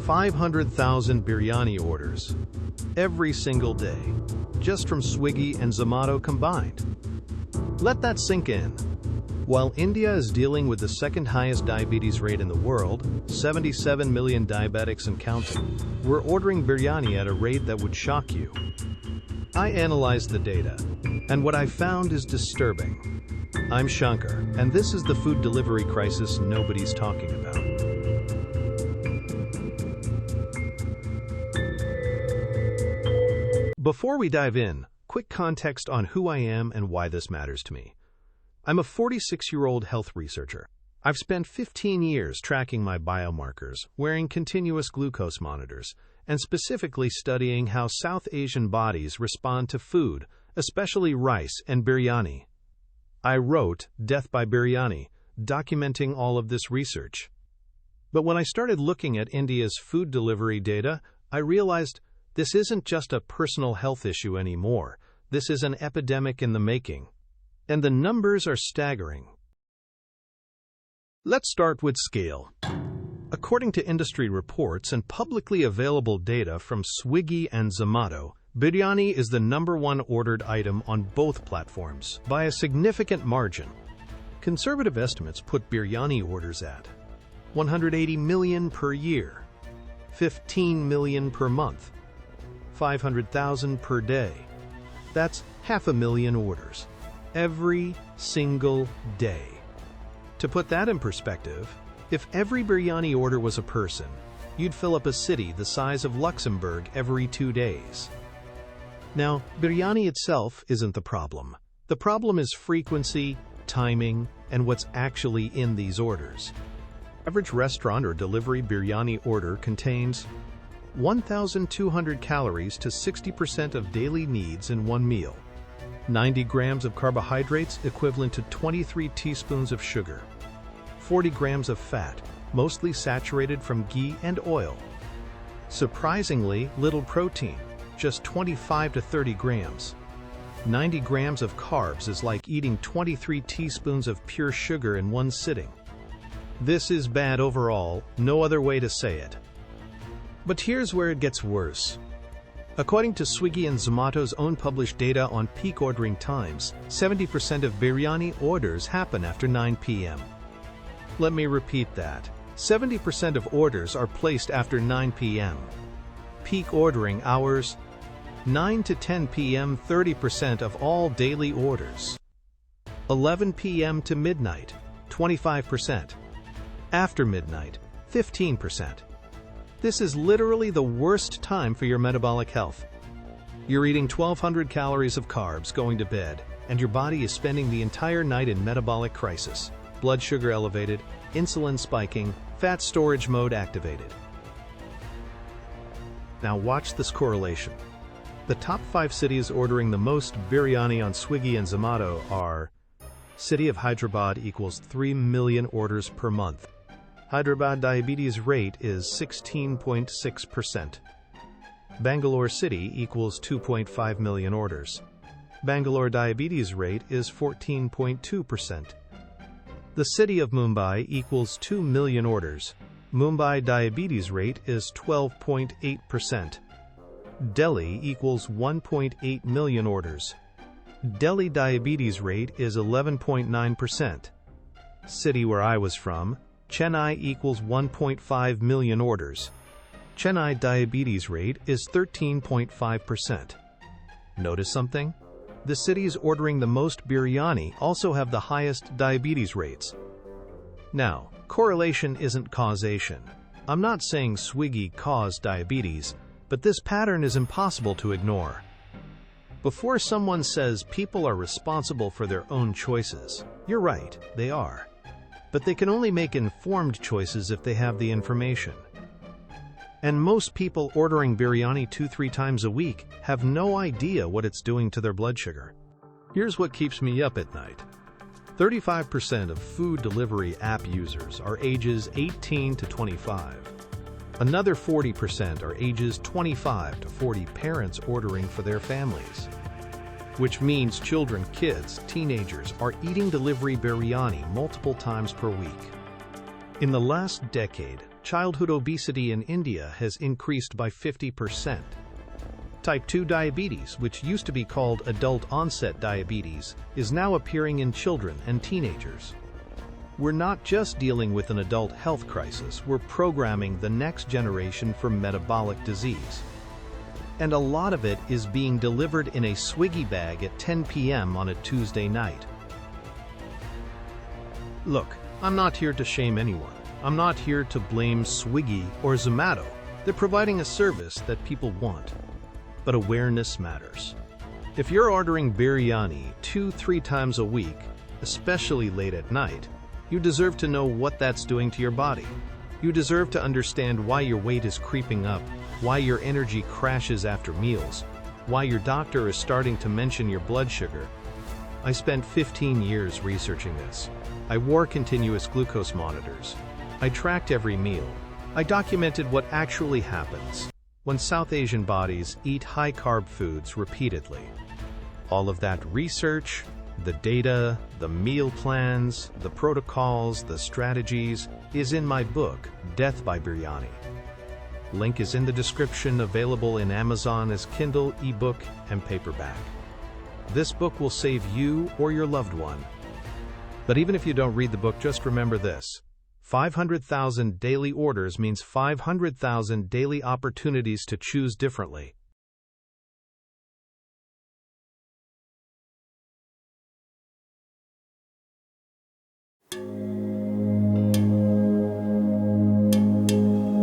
500,000 biryani orders every single day, just from Swiggy and Zomato combined. Let that sink in. While India is dealing with the second highest diabetes rate in the world, 77 million diabetics and counting, we're ordering biryani at a rate that would shock you. I analyzed the data, and what I found is disturbing. I'm Shankar, and this is the food delivery crisis nobody's talking about. Before we dive in, quick context on who I am and why this matters to me. I'm a 46-year-old health researcher. I've spent 15 years tracking my biomarkers, wearing continuous glucose monitors, and specifically studying how South Asian bodies respond to food, especially rice and biryani. I wrote Death by Biryani, documenting all of this research. But when I started looking at India's food delivery data, I realized this isn't just a personal health issue anymore. This is an epidemic in the making. And the numbers are staggering. Let's start with scale. According to industry reports and publicly available data from Swiggy and Zomato, biryani is the #1 ordered item on both platforms by a significant margin. Conservative estimates put biryani orders at 180 million per year, 15 million per month, 500,000 per day. That's 500,000 orders every single day. To put that in perspective, if every biryani order was a person, you'd fill up a city the size of Luxembourg every 2 days. Now, biryani itself isn't the problem. The problem is frequency, timing, and what's actually in these orders. Average restaurant or delivery biryani order contains 1,200 calories to 60% of daily needs in one meal. 90 grams of carbohydrates equivalent to 23 teaspoons of sugar. 40 grams of fat, mostly saturated from ghee and oil. Surprisingly little protein, just 25 to 30 grams. 90 grams of carbs is like eating 23 teaspoons of pure sugar in one sitting. This is bad overall, no other way to say it. But here's where it gets worse. According to Swiggy and Zomato's own published data on peak ordering times, 70% of biryani orders happen after 9 p.m. Let me repeat that. 70% of orders are placed after 9 p.m. Peak ordering hours, 9 to 10 p.m. 30% of all daily orders. 11 p.m. to midnight, 25%. After midnight, 15%. This is literally the worst time for your metabolic health. You're eating 1,200 calories of carbs going to bed, and your body is spending the entire night in metabolic crisis. Blood sugar elevated, insulin spiking, fat storage mode activated. Now watch this correlation. The top 5 cities ordering the most biryani on Swiggy and Zomato are: City of Hyderabad equals 3 million orders per month. Hyderabad diabetes rate is 16.6%. Bangalore City equals 2.5 million orders. Bangalore diabetes rate is 14.2%. The city of Mumbai equals 2 million orders. Mumbai diabetes rate is 12.8%. Delhi equals 1.8 million orders. Delhi diabetes rate is 11.9%. City where I was from, Chennai equals 1.5 million orders. Chennai diabetes rate is 13.5%. Notice something? The cities ordering the most biryani also have the highest diabetes rates. Now, correlation isn't causation. I'm not saying Swiggy caused diabetes, but this pattern is impossible to ignore. Before someone says people are responsible for their own choices, you're right, they are. But they can only make informed choices if they have the information. And most people ordering biryani 2-3 times a week have no idea what it's doing to their blood sugar. Here's what keeps me up at night. 35% of food delivery app users are ages 18 to 25. Another 40% are ages 25 to 40 parents ordering for their families. Which means children, kids, teenagers are eating delivery biryani multiple times per week. In the last decade, childhood obesity in India has increased by 50%. Type 2 diabetes, which used to be called adult-onset diabetes, is now appearing in children and teenagers. We're not just dealing with an adult health crisis, we're programming the next generation for metabolic disease. And a lot of it is being delivered in a Swiggy bag at 10 p.m. on a Tuesday night. Look, I'm not here to shame anyone. I'm not here to blame Swiggy or Zomato. They're providing a service that people want. But awareness matters. If you're ordering biryani 2-3 times a week, especially late at night, you deserve to know what that's doing to your body. You deserve to understand why your weight is creeping up, why your energy crashes after meals, why your doctor is starting to mention your blood sugar. I spent 15 years researching this. I wore continuous glucose monitors. I tracked every meal. I documented what actually happens when South Asian bodies eat high-carb foods repeatedly. All of that research, the data, the meal plans, the protocols, the strategies, is in my book, Death by Biryani. Link is in the description, available in Amazon as Kindle, ebook, and paperback. This book will save you or your loved one. But even if you don't read the book, just remember this. 500,000 daily orders means 500,000 daily opportunities to choose differently.